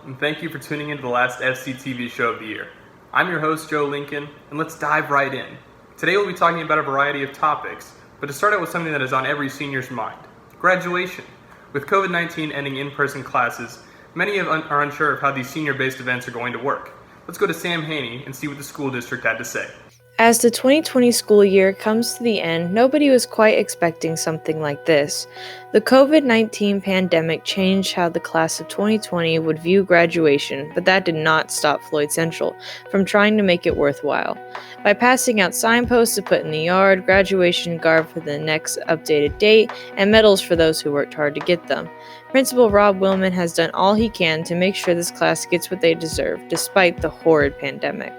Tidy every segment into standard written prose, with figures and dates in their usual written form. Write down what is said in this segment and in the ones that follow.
and thank you for tuning into the last FCTV show of the year. I'm your host, Joe Lincoln, and let's dive right in. Today we'll be talking about a variety of topics, but to start out with something that is on every senior's mind: graduation. With COVID-19 ending in-person classes, many are unsure of how these senior-based events are going to work. Let's go to Sam Haney and see what the school district had to say. As the 2020 school year comes to the end, nobody was quite expecting something like this. The COVID-19 pandemic changed how the class of 2020 would view graduation, but that did not stop Floyd Central from trying to make it worthwhile. By passing out signposts to put in the yard, graduation garb for the next updated date, and medals for those who worked hard to get them, Principal Rob Willman has done all he can to make sure this class gets what they deserve, despite the horrid pandemic.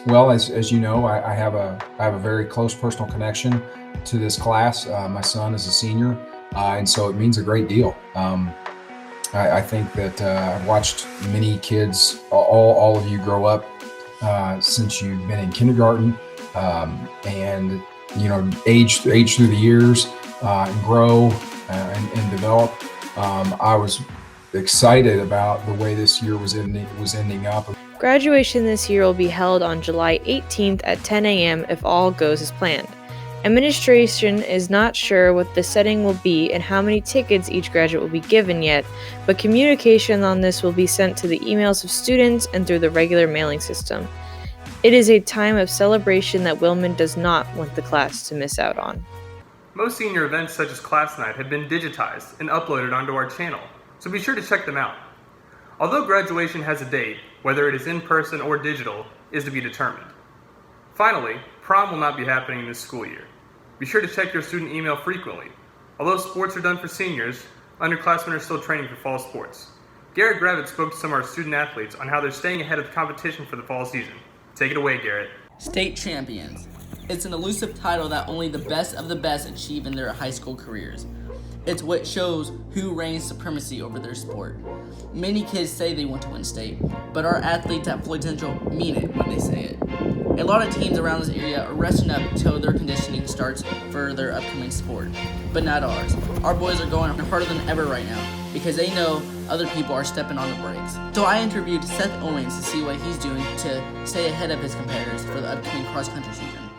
Well, as you know, I have a very close personal connection to this class. My son is a senior, and so it means a great deal. I think that I've watched many kids, all of you, grow up since you've been in kindergarten, and age through the years, and grow and develop. I was excited about the way this year was ending up. Graduation this year will be held on July 18th at 10 a.m. if all goes as planned. Administration is not sure what the setting will be and how many tickets each graduate will be given yet, but communication on this will be sent to the emails of students and through the regular mailing system. It is a time of celebration that Willman does not want the class to miss out on. Most senior events such as class night have been digitized and uploaded onto our channel, so be sure to check them out. Although graduation has a date, whether it is in person or digital is to be determined. Finally, prom will not be happening this school year. Be sure to check your student email frequently. Although sports are done for seniors, underclassmen are still training for fall sports. Garrett Gravitt spoke to some of our student athletes on how they're staying ahead of the competition for the fall season. Take it away, Garrett. State champions. It's an elusive title that only the best of the best achieve in their high school careers. It's what shows who reigns supremacy over their sport. Many kids say they want to win state, but our athletes at Floyd Central mean it when they say it. A lot of teams around this area are resting up until their conditioning starts for their upcoming sport, but not ours. Our boys are going harder than ever right now because they know other people are stepping on the brakes. So I interviewed Seth Owens to see what he's doing to stay ahead of his competitors for the upcoming cross-country season.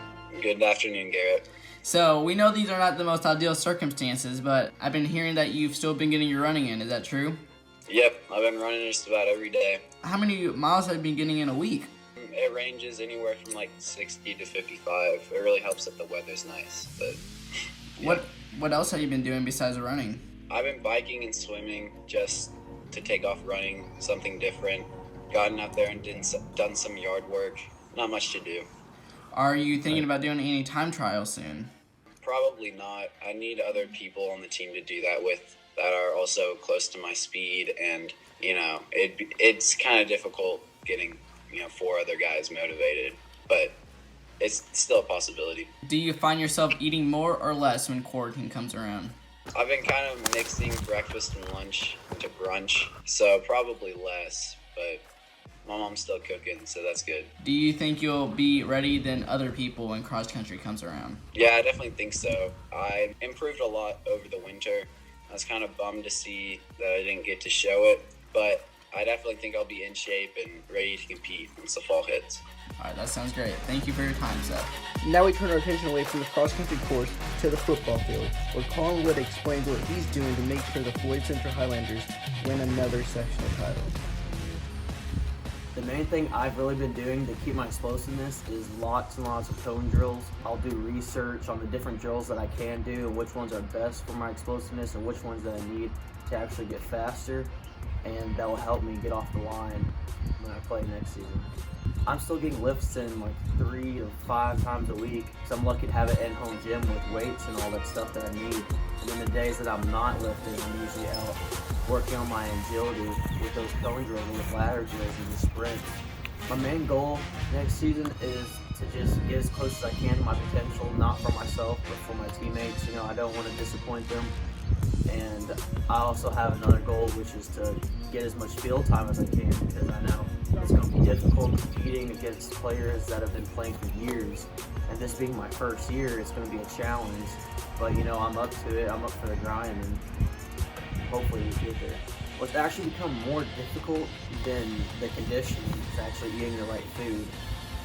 Good afternoon, Garrett. So, we know these are not the most ideal circumstances, but I've been hearing that you've still been getting your running in. Is that true? Yep, I've been running just about every day. How many miles have you been getting in a week? It ranges anywhere from like 60 to 55. It really helps if the weather's nice. But yeah. What else have you been doing besides running? I've been biking and swimming just to take off running, something different. Gotten out there and done some yard work. Not much to do. Are you thinking about doing any time trials soon? Probably not. I need other people on the team to do that with that are also close to my speed, and it's kind of difficult getting 4 other guys motivated, but it's still a possibility. Do you find yourself eating more or less when quarantine comes around? I've been kind of mixing breakfast and lunch into brunch, so probably less, but my mom's still cooking, so that's good. Do you think you'll be ready than other people when cross-country comes around? Yeah, I definitely think so. I improved a lot over the winter. I was kind of bummed to see that I didn't get to show it, but I definitely think I'll be in shape and ready to compete once the fall hits. All right, that sounds great. Thank you for your time, Seth. Now we turn our attention away from the cross-country course to the football field, where Colin Wood explains what he's doing to make sure the Floyd Central Highlanders win another sectional title. The main thing I've really been doing to keep my explosiveness is lots and lots of cone drills. I'll do research on the different drills that I can do and which ones are best for my explosiveness and which ones that I need to actually get faster, and that will help me get off the line when I play next season. I'm still getting lifts in like 3 to 5 times a week, so I'm lucky to have an in-home gym with weights and all that stuff that I need. And then the days that I'm not lifting, I'm usually out working on my agility with those cone drills and with ladder drills and the sprints. My main goal next season is to just get as close as I can to my potential, not for myself, but for my teammates. I don't want to disappoint them. And I also have another goal, which is to get as much field time as I can, because I know it's going to be difficult competing against players that have been playing for years. And this being my first year, it's going to be a challenge. But, I'm up to it. I'm up for the grind, and hopefully we get there. What's actually become more difficult than the conditioning is actually eating the right food.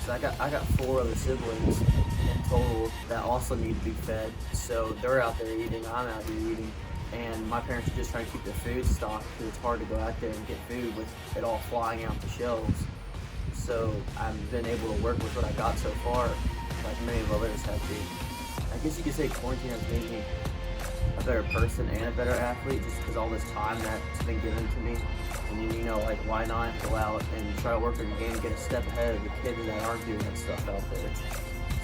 So I got 4 other siblings in total that also need to be fed. So they're out there eating, I'm out here eating, and my parents are just trying to keep their food stocked because it's hard to go out there and get food with it all flying out the shelves. So I've been able to work with what I got so far, like many of others have been. I guess you could say quarantine has made me a better person and a better athlete just because all this time that's been given to me. And you know, like, why not go out and try to work on your game and get a step ahead of the kids that aren't doing that stuff out there.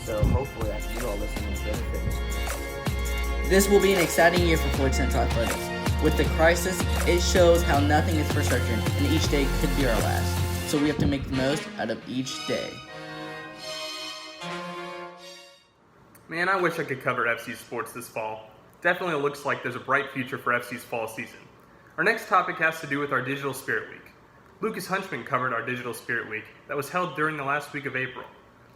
So hopefully I can do all this and it's benefit me. This will be an exciting year for Floyd Central Athletics. With the crisis, it shows how nothing is for certain, and each day could be our last. So we have to make the most out of each day. Man, I wish I could cover FC sports this fall. Definitely looks like there's a bright future for FC's fall season. Our next topic has to do with our Digital Spirit Week. Lucas Hunchman covered our Digital Spirit Week that was held during the last week of April.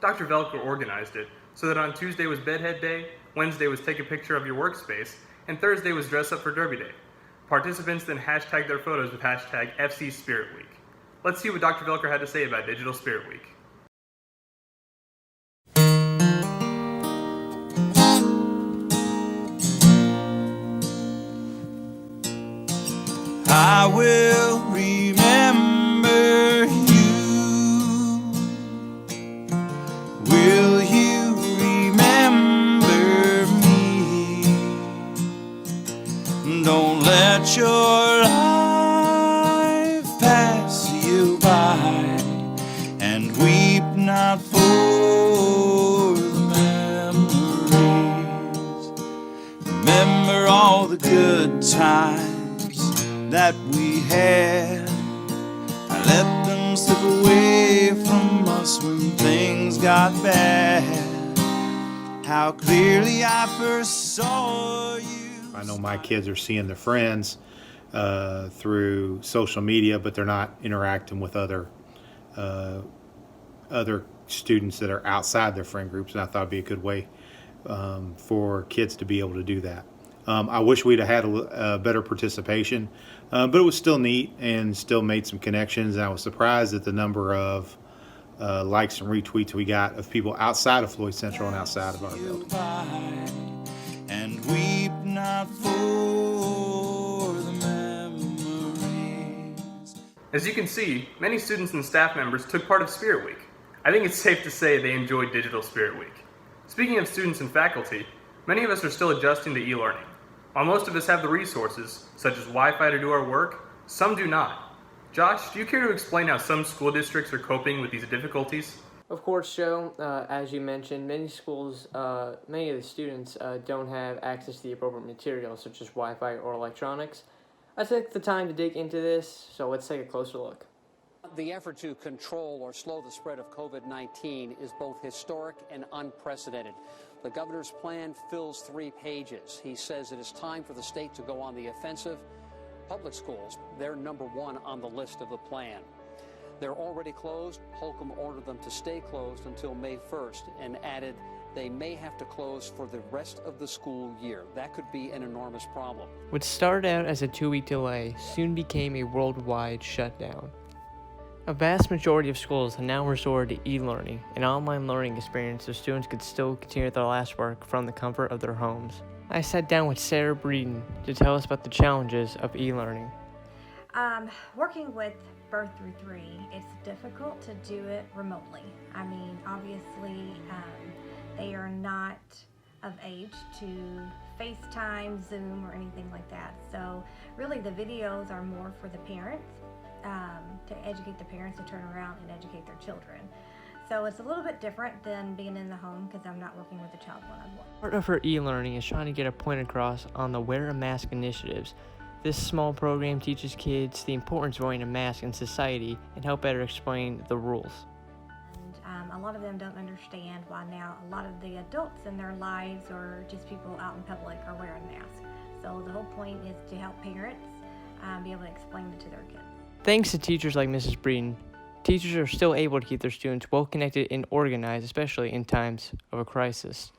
Dr. Velker organized it so that on Tuesday was Bedhead Day, Wednesday was Take a Picture of Your Workspace, and Thursday was Dress Up for Derby Day. Participants then hashtagged their photos with hashtag FC Spirit Week. Let's see what Dr. Velker had to say about Digital Spirit Week. I will remember you. Will you remember me? Don't let your life pass you by, and weep not for the memories. Remember all the good times that we had. I let them slip away from us when things got bad. How clearly I first saw you. I know my kids are seeing their friends through social media, but they're not interacting with other students that are outside their friend groups, and I thought it'd be a good way for kids to be able to do that. I wish we'd have had a better participation, but it was still neat and still made some connections. And I was surprised at the number of likes and retweets we got of people outside of Floyd Central and outside of our building. And weep not for the memories. As you can see, many students and staff members took part of Spirit Week. I think it's safe to say they enjoyed Digital Spirit Week. Speaking of students and faculty, many of us are still adjusting to e-learning. While most of us have the resources, such as Wi-Fi to do our work, some do not. Josh, do you care to explain how some school districts are coping with these difficulties? Of course, Joe. As you mentioned, many schools, many of the students don't have access to the appropriate materials, such as Wi-Fi or electronics. I took the time to dig into this, so let's take a closer look. The effort to control or slow the spread of COVID-19 is both historic and unprecedented. The governor's plan fills 3 pages. He says it is time for the state to go on the offensive. Public schools, they're number 1 on the list of the plan. They're already closed. Holcomb ordered them to stay closed until May 1st and added they may have to close for the rest of the school year. That could be an enormous problem. What started out as a 2-week delay soon became a worldwide shutdown. A vast majority of schools have now resorted to e-learning, an online learning experience so students could still continue their class work from the comfort of their homes. I sat down with Sarah Breeden to tell us about the challenges of e-learning. Working with birth through 3, it's difficult to do it remotely. I mean, obviously, they are not of age to FaceTime, Zoom, or anything like that. So really the videos are more for the parents, to educate the parents to turn around and educate their children. So it's a little bit different than being in the home because I'm not working with the child one-on-one. Part of her e-learning is trying to get a point across on the Wear a Mask initiatives. This small program teaches kids the importance of wearing a mask in society and help better explain the rules. And a lot of them don't understand why now a lot of the adults in their lives or just people out in public are wearing masks. So the whole point is to help parents be able to explain it to their kids. Thanks to teachers like Mrs. Breeden, teachers are still able to keep their students well connected and organized, especially in times of a crisis.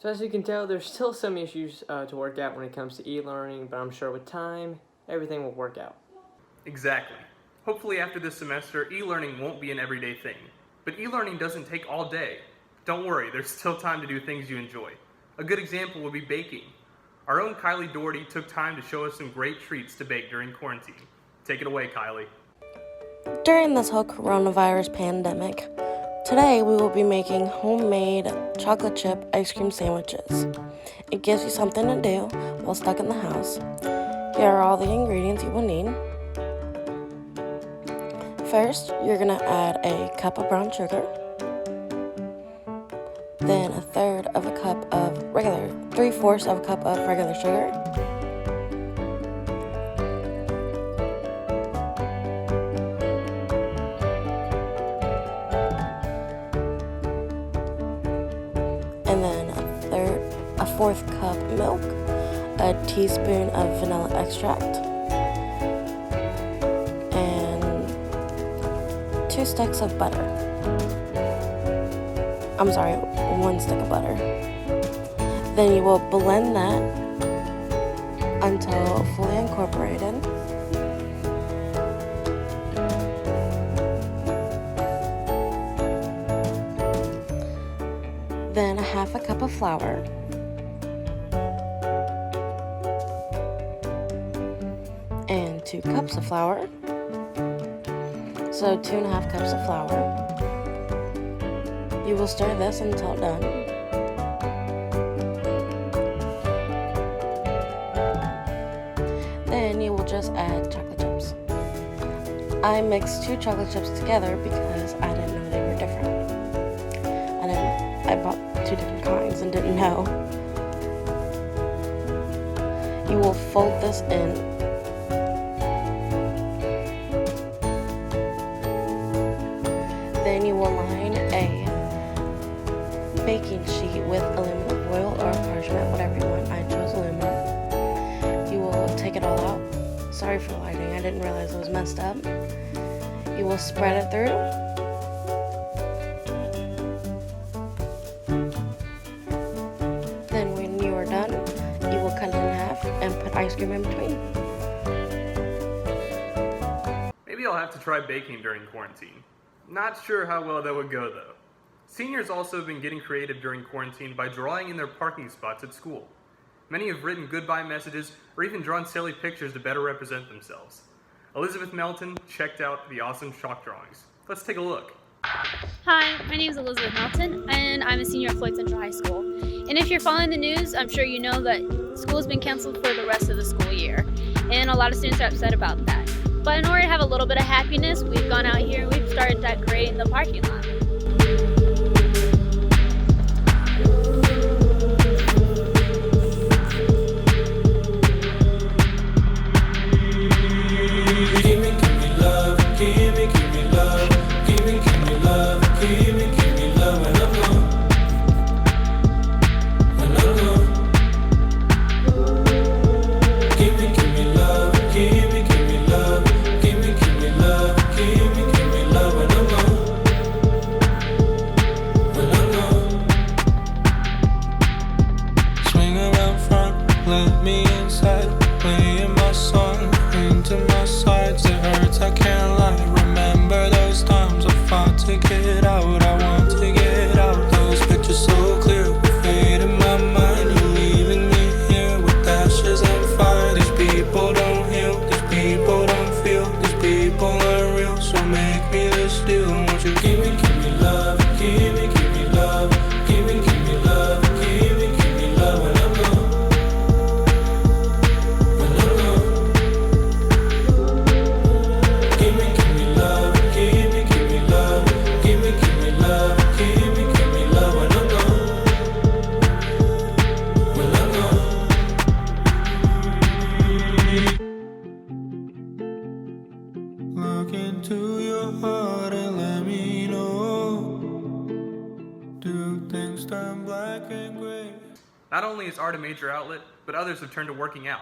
So as you can tell, there's still some issues to work out when it comes to e-learning, but I'm sure with time, everything will work out. Exactly. Hopefully after this semester, e-learning won't be an everyday thing. But e-learning doesn't take all day. Don't worry, there's still time to do things you enjoy. A good example would be baking. Our own Kylie Doherty took time to show us some great treats to bake during quarantine. Take it away, Kylie. During this whole coronavirus pandemic, today we will be making homemade chocolate chip ice cream sandwiches. It gives you something to do while stuck in the house. Here are all the ingredients you will need. First, you're going to add a cup of brown sugar, then 3/4 of a cup of regular sugar, and then a 1/4 cup milk, a teaspoon of vanilla extract, and 2 sticks of butter. I'm sorry, 1 stick of butter. Then you will blend that until fully incorporated. Then 1/2 cup of flour. And 2 cups of flour. So 2.5 cups of flour. You will stir this until done. Then you will just add chocolate chips. I mixed 2 chocolate chips together because I didn't know they were different. I bought 2 different kinds and didn't know. You will fold this in. Then you will line a baking sheet with aluminum foil or parchment, whatever you want. I chose aluminum. You will take it all out. Sorry for lighting, I didn't realize it was messed up. You will spread it through. Then when you are done, you will cut it in half and put ice cream in between. Maybe I'll have to try baking during quarantine. Not sure how well that would go though. Seniors also have been getting creative during quarantine by drawing in their parking spots at school. Many have written goodbye messages or even drawn silly pictures to better represent themselves. Elizabeth Melton checked out the awesome chalk drawings. Let's take a look. Hi, my name is Elizabeth Melton, and I'm a senior at Floyd Central High School. And if you're following the news, I'm sure you know that school's been canceled for the rest of the school year, and a lot of students are upset about that. But in order to have a little bit of happiness, we've gone out here and we've started decorating the parking lot. Let me inside, playing my song into my sides. It hurts, I can't lie. Remember those times I fought to get out. I want to get out. Those pictures so clear, fade in my mind. You're leaving me here with ashes and fire. These people don't heal, these people don't feel, these people are real. So make me this deal. Won't you give me love, give me love, give me love, give me love when I'm gone. Look into your heart and let me know. Do things turn black and gray? Not only is art a major outlet, but others have turned to working out.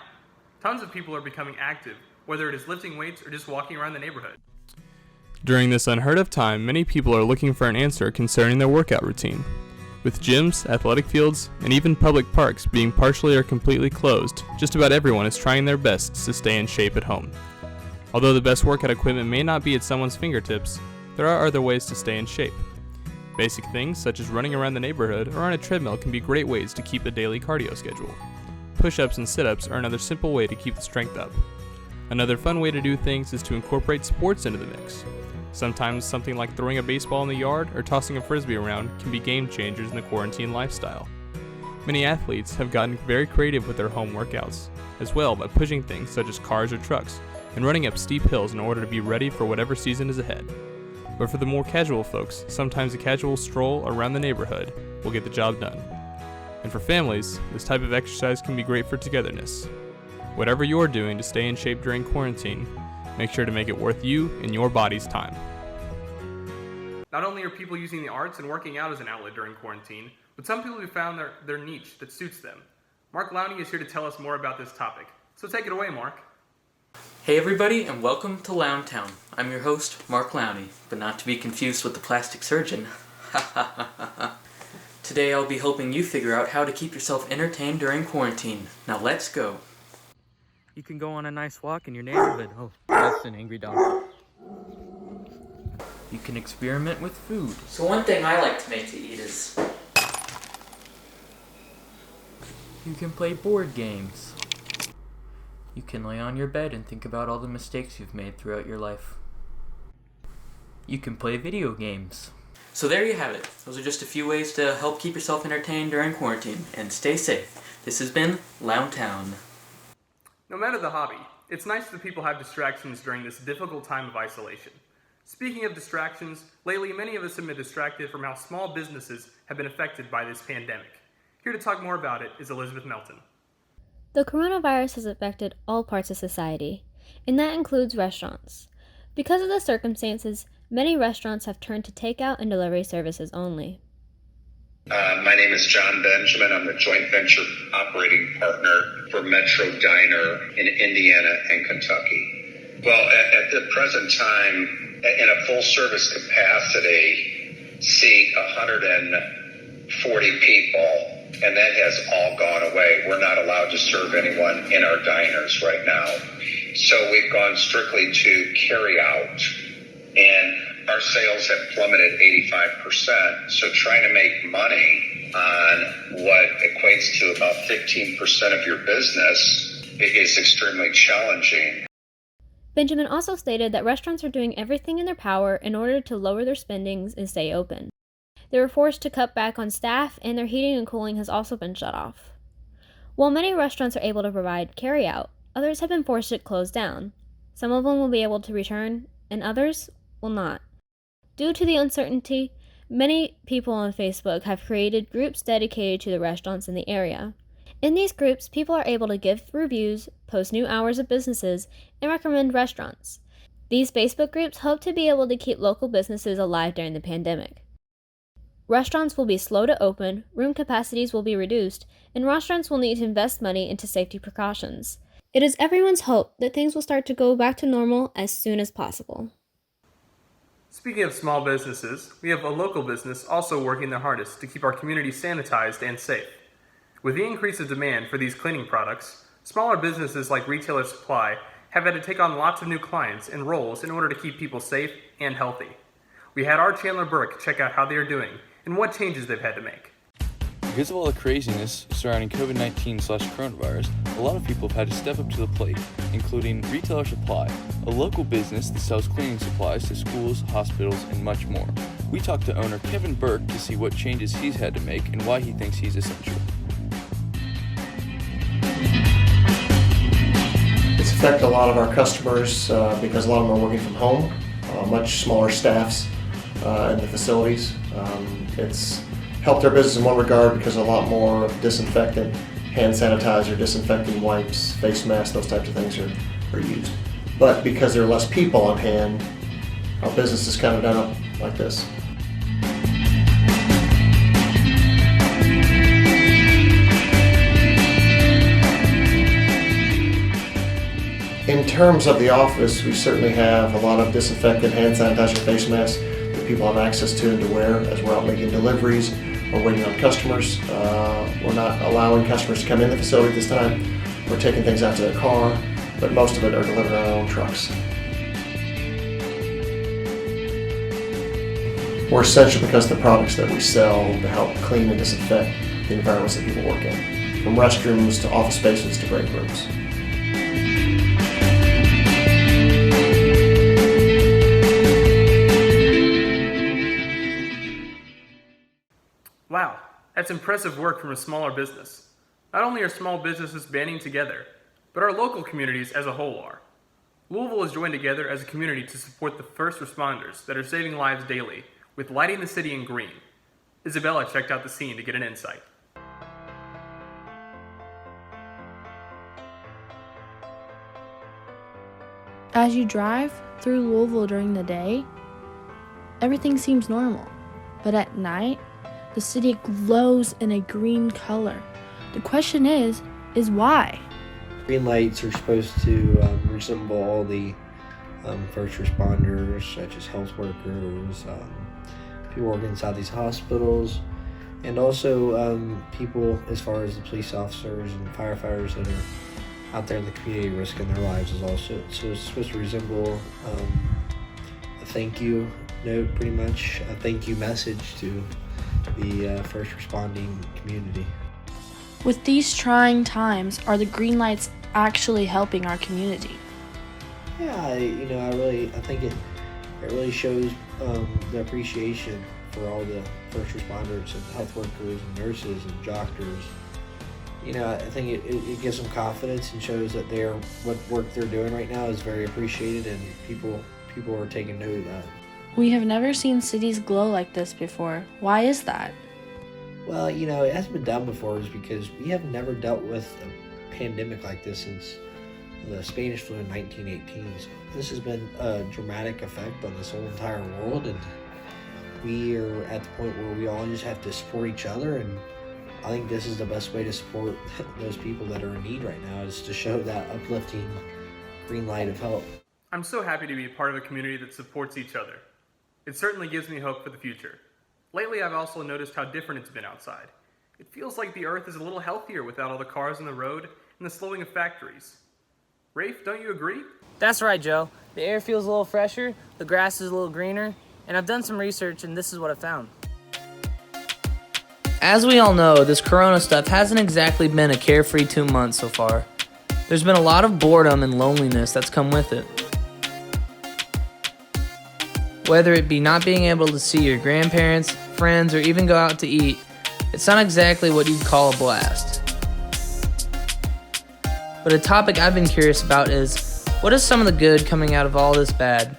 Tons of people are becoming active, whether it is lifting weights or just walking around the neighborhood. During this unheard of time, many people are looking for an answer concerning their workout routine. With gyms, athletic fields, and even public parks being partially or completely closed, just about everyone is trying their best to stay in shape at home. Although the best workout equipment may not be at someone's fingertips, there are other ways to stay in shape. Basic things such as running around the neighborhood or on a treadmill can be great ways to keep a daily cardio schedule. Push-ups and sit-ups are another simple way to keep the strength up. Another fun way to do things is to incorporate sports into the mix. Sometimes something like throwing a baseball in the yard or tossing a frisbee around can be game changers in the quarantine lifestyle. Many athletes have gotten very creative with their home workouts, as well by pushing things such as cars or trucks and running up steep hills in order to be ready for whatever season is ahead. But for the more casual folks, sometimes a casual stroll around the neighborhood will get the job done. And for families, this type of exercise can be great for togetherness. Whatever you're doing to stay in shape during quarantine, make sure to make it worth you and your body's time. Not only are people using the arts and working out as an outlet during quarantine, but some people have found their niche that suits them. Mark Lowney is here to tell us more about this topic. So take it away, Mark. Hey everybody, and welcome to Lounge Town. I'm your host, Mark Lowney, but not to be confused with the plastic surgeon. Today I'll be helping you figure out how to keep yourself entertained during quarantine. Now let's go. You can go on a nice walk in your neighborhood. Oh, that's an angry dog. You can experiment with food. So one thing I like to make to eat is... You can play board games. You can lay on your bed and think about all the mistakes you've made throughout your life. You can play video games. So there you have it. Those are just a few ways to help keep yourself entertained during quarantine. And stay safe. This has been Lounge Town. No matter the hobby, it's nice that people have distractions during this difficult time of isolation. Speaking of distractions, lately many of us have been distracted from how small businesses have been affected by this pandemic. Here to talk more about it is Elizabeth Melton. The coronavirus has affected all parts of society, and that includes restaurants. Because of the circumstances, many restaurants have turned to takeout and delivery services only. My name is John Benjamin. I'm the joint venture operating partner for Metro Diner in Indiana and Kentucky. Well, at the present time, in a full service capacity, seat 140 people, and that has all gone away. We're not allowed to serve anyone in our diners right now. So we've gone strictly to carry out, and our sales have plummeted 85%. So trying to make money on what equates to about 15% of your business is extremely challenging. Benjamin also stated that restaurants are doing everything in their power in order to lower their spendings and stay open. They were forced to cut back on staff, and their heating and cooling has also been shut off. While many restaurants are able to provide carry-out, others have been forced to close down. Some of them will be able to return, and others will not. Due to the uncertainty, many people on Facebook have created groups dedicated to the restaurants in the area. In these groups, people are able to give reviews, post new hours of businesses, and recommend restaurants. These Facebook groups hope to be able to keep local businesses alive during the pandemic. Restaurants will be slow to open, room capacities will be reduced, and restaurants will need to invest money into safety precautions. It is everyone's hope that things will start to go back to normal as soon as possible. Speaking of small businesses, we have a local business also working their hardest to keep our community sanitized and safe. With the increase of demand for these cleaning products, smaller businesses like Retailer Supply have had to take on lots of new clients and roles in order to keep people safe and healthy. We had our Chandler Burke check out how they are doing and what changes they've had to make. Because of all the craziness surrounding COVID-19/coronavirus, a lot of people have had to step up to the plate, including Retailer Supply, a local business that sells cleaning supplies to schools, hospitals, and much more. We talked to owner Kevin Burke to see what changes he's had to make and why he thinks he's essential. It's affected a lot of our customers because a lot of them are working from home, much smaller staffs in the facilities. It's helped our business in one regard because a lot more disinfectant, hand sanitizer, disinfecting wipes, face masks, those types of things are used. But because there are less people on hand, our business is kind of done up like this. In terms of the office, we certainly have a lot of disinfectant, hand sanitizer, face masks that people have access to and to wear as we're out making deliveries We're waiting on customers. We're not allowing customers to come in the facility this time. We're taking things out to their car, but most of it are delivered on our own trucks. We're essential because of the products that we sell to help clean and disinfect the environments that people work in, from restrooms to office spaces to break rooms. Wow, that's impressive work from a smaller business. Not only are small businesses banding together, but our local communities as a whole are. Louisville has joined together as a community to support the first responders that are saving lives daily with lighting the city in green. Isabella checked out the scene to get an insight. As you drive through Louisville during the day, everything seems normal, but at night, the city glows in a green color. The question is why? Green lights are supposed to resemble all the first responders, such as health workers, people working inside these hospitals, and also people as far as the police officers and firefighters that are out there in the community risking their lives is also. So it's supposed to resemble a thank you note, pretty much, a thank you message to the first responding community. With these trying times, are the green lights actually helping our community? Yeah, I think it really shows the appreciation for all the first responders and health workers and nurses and doctors. I think it gives them confidence and shows that what work they're doing right now is very appreciated, and people are taking note of that. We have never seen cities glow like this before. Why is that? Well, it hasn't been done before is because we have never dealt with a pandemic like this since the Spanish flu in 1918. So this has been a dramatic effect on this whole entire world, and we are at the point where we all just have to support each other, and I think this is the best way to support those people that are in need right now, is to show that uplifting green light of help. I'm so happy to be part of a community that supports each other. It certainly gives me hope for the future. Lately, I've also noticed how different it's been outside. It feels like the earth is a little healthier without all the cars on the road and the slowing of factories. Rafe, don't you agree? That's right, Joe. The air feels a little fresher, the grass is a little greener, and I've done some research and this is what I found. As we all know, this corona stuff hasn't exactly been a carefree 2 months so far. There's been a lot of boredom and loneliness that's come with it. Whether it be not being able to see your grandparents, friends, or even go out to eat, it's not exactly what you'd call a blast. But a topic I've been curious about is, what is some of the good coming out of all this bad?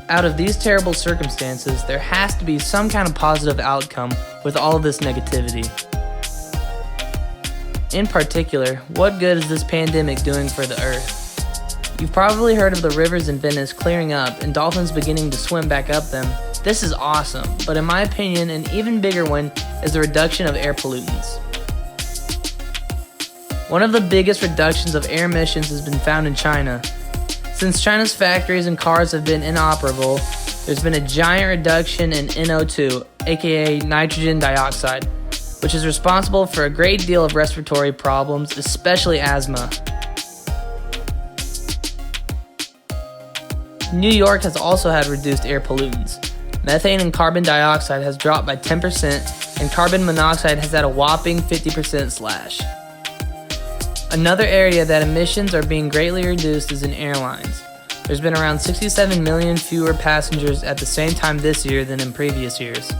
Out of these terrible circumstances, there has to be some kind of positive outcome with all of this negativity. In particular, what good is this pandemic doing for the earth? You've probably heard of the rivers in Venice clearing up and dolphins beginning to swim back up them. This is awesome, but in my opinion, an even bigger one is the reduction of air pollutants. One of the biggest reductions of air emissions has been found in China. Since China's factories and cars have been inoperable, there's been a giant reduction in NO2, aka nitrogen dioxide, which is responsible for a great deal of respiratory problems, especially asthma. New York has also had reduced air pollutants. Methane and carbon dioxide has dropped by 10%, and carbon monoxide has had a whopping 50% slash. Another area that emissions are being greatly reduced is in airlines. There's been around 67 million fewer passengers at the same time this year than in previous years.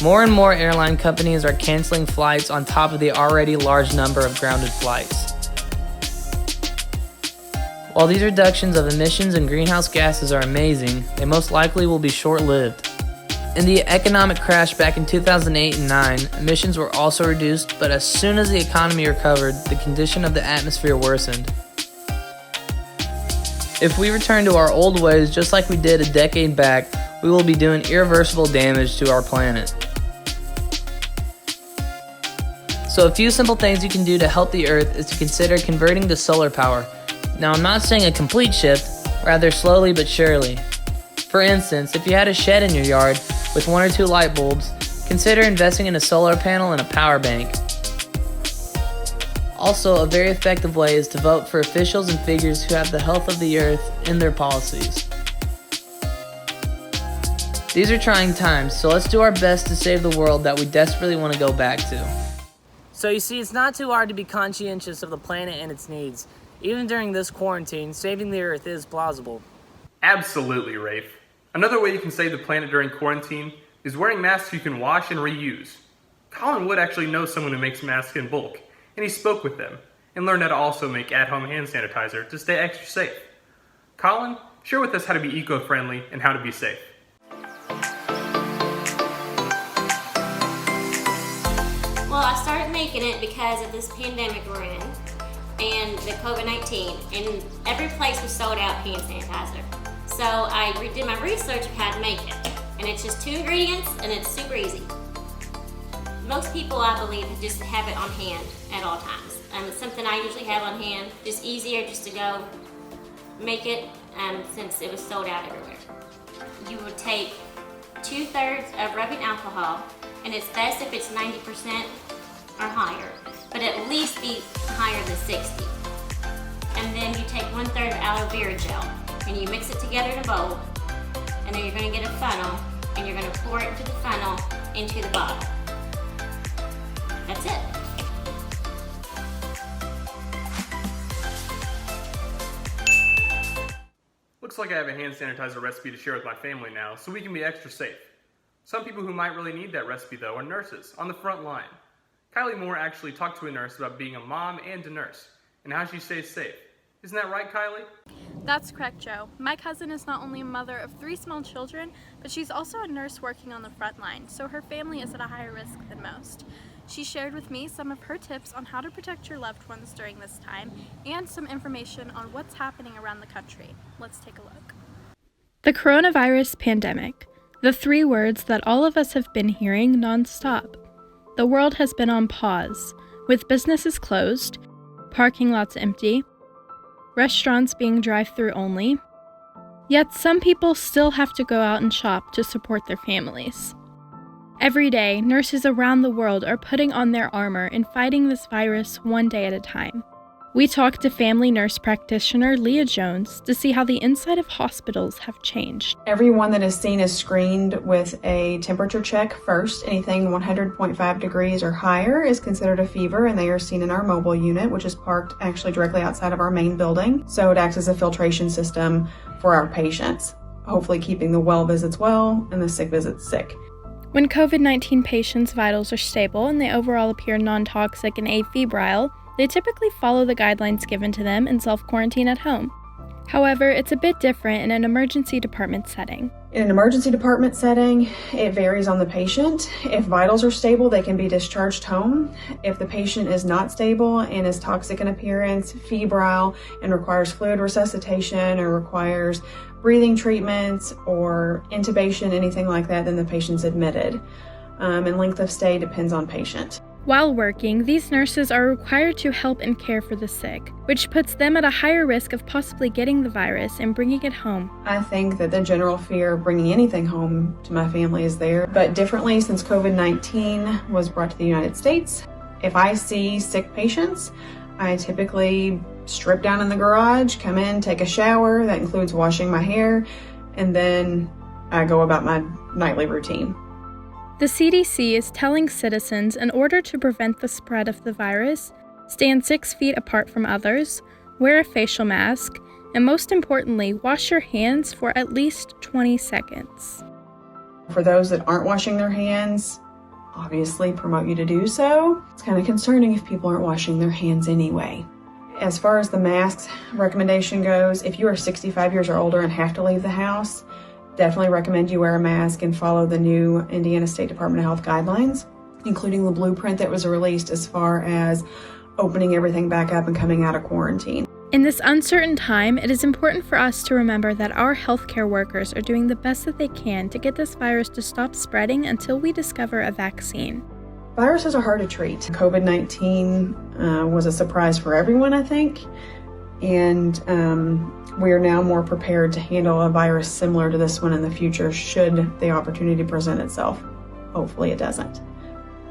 More and more airline companies are canceling flights on top of the already large number of grounded flights. While these reductions of emissions and greenhouse gases are amazing, they most likely will be short-lived. In the economic crash back in 2008 and 9, emissions were also reduced, but as soon as the economy recovered, the condition of the atmosphere worsened. If we return to our old ways just like we did a decade back, we will be doing irreversible damage to our planet. So a few simple things you can do to help the earth is to consider converting to solar power. Now, I'm not saying a complete shift, rather slowly but surely. For instance, if you had a shed in your yard with 1 or 2 light bulbs, consider investing in a solar panel and a power bank. Also, a very effective way is to vote for officials and figures who have the health of the earth in their policies. These are trying times, so let's do our best to save the world that we desperately want to go back to. So you see, it's not too hard to be conscientious of the planet and its needs. Even during this quarantine, saving the earth is plausible. Absolutely, Rafe. Another way you can save the planet during quarantine is wearing masks you can wash and reuse. Colin Wood actually knows someone who makes masks in bulk, and he spoke with them and learned how to also make at-home hand sanitizer to stay extra safe. Colin, share with us how to be eco-friendly and how to be safe. Well, I started making it because of this pandemic we're in and the COVID-19, and every place was sold out hand sanitizer. So I did my research of how to make it, and it's just 2 ingredients and it's super easy. Most people, I believe, just have it on hand at all times. It's something I usually have on hand, just easier just to go make it since it was sold out everywhere. You would take 2/3 of rubbing alcohol, and it's best if it's 90% or higher, but at least be higher than 60. And then you take 1/3 of aloe vera gel, and you mix it together in a bowl, and then you're going to get a funnel, and you're going to pour it into the funnel into the bottle. That's it. Looks like I have a hand sanitizer recipe to share with my family now, so we can be extra safe. Some people who might really need that recipe, though, are nurses on the front line. Kylie Moore actually talked to a nurse about being a mom and a nurse, and how she stays safe. Isn't that right, Kylie? That's correct, Joe. My cousin is not only a mother of 3 small children, but she's also a nurse working on the front line, so her family is at a higher risk than most. She shared with me some of her tips on how to protect your loved ones during this time, and some information on what's happening around the country. Let's take a look. The coronavirus pandemic. The 3 words that all of us have been hearing nonstop. The world has been on pause, with businesses closed, parking lots empty, restaurants being drive-through only. Yet some people still have to go out and shop to support their families. Every day, nurses around the world are putting on their armor and fighting this virus one day at a time. We talked to family nurse practitioner Leah Jones to see how the inside of hospitals have changed. Everyone that is seen is screened with a temperature check first. Anything 100.5 degrees or higher is considered a fever, and they are seen in our mobile unit, which is parked actually directly outside of our main building. So it acts as a filtration system for our patients, hopefully keeping the well visits well and the sick visits sick. When COVID-19 patients' vitals are stable and they overall appear non-toxic and afebrile, they typically follow the guidelines given to them and self-quarantine at home. However, it's a bit different in an emergency department setting. In an emergency department setting, it varies on the patient. If vitals are stable, they can be discharged home. If the patient is not stable and is toxic in appearance, febrile, and requires fluid resuscitation or requires breathing treatments or intubation, anything like that, then the patient's admitted. And length of stay depends on patient. While working, these nurses are required to help and care for the sick, which puts them at a higher risk of possibly getting the virus and bringing it home. I think that the general fear of bringing anything home to my family is there, but differently since COVID-19 was brought to the United States. If I see sick patients, I typically strip down in the garage, come in, take a shower. That includes washing my hair, and then I go about my nightly routine. The CDC is telling citizens in order to prevent the spread of the virus, stand 6 feet apart from others, wear a facial mask, and most importantly, wash your hands for at least 20 seconds. For those that aren't washing their hands, obviously promote you to do so. It's kind of concerning if people aren't washing their hands anyway. As far as the masks recommendation goes, if you are 65 years or older and have to leave the house, definitely recommend you wear a mask and follow the new Indiana State Department of Health guidelines, including the blueprint that was released as far as opening everything back up and coming out of quarantine. In this uncertain time, it is important for us to remember that our healthcare workers are doing the best that they can to get this virus to stop spreading until we discover a vaccine. Viruses are hard to treat. COVID-19 was a surprise for everyone, I think, and we are now more prepared to handle a virus similar to this one in the future should the opportunity present itself. Hopefully it doesn't.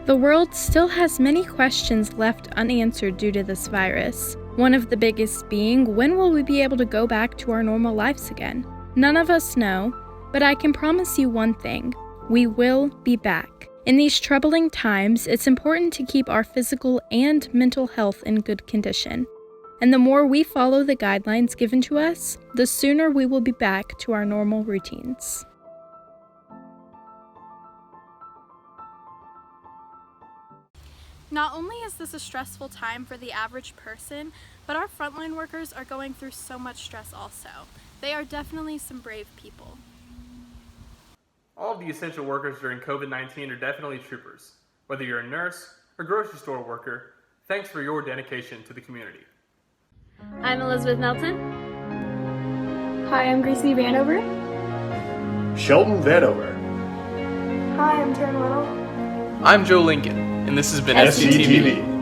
The world still has many questions left unanswered due to this virus. One of the biggest being, when will we be able to go back to our normal lives again? None of us know, but I can promise you one thing: we will be back. In these troubling times, it's important to keep our physical and mental health in good condition. And the more we follow the guidelines given to us, the sooner we will be back to our normal routines. Not only is this a stressful time for the average person, but our frontline workers are going through so much stress also. They are definitely some brave people. All of the essential workers during COVID-19 are definitely troopers. Whether you're a nurse or grocery store worker, thanks for your dedication to the community. I'm Elizabeth Melton. Hi, I'm Gracie Vanover. Sheldon Vanover. Hi, I'm Taryn Little. I'm Joe Lincoln, and this has been FCTV.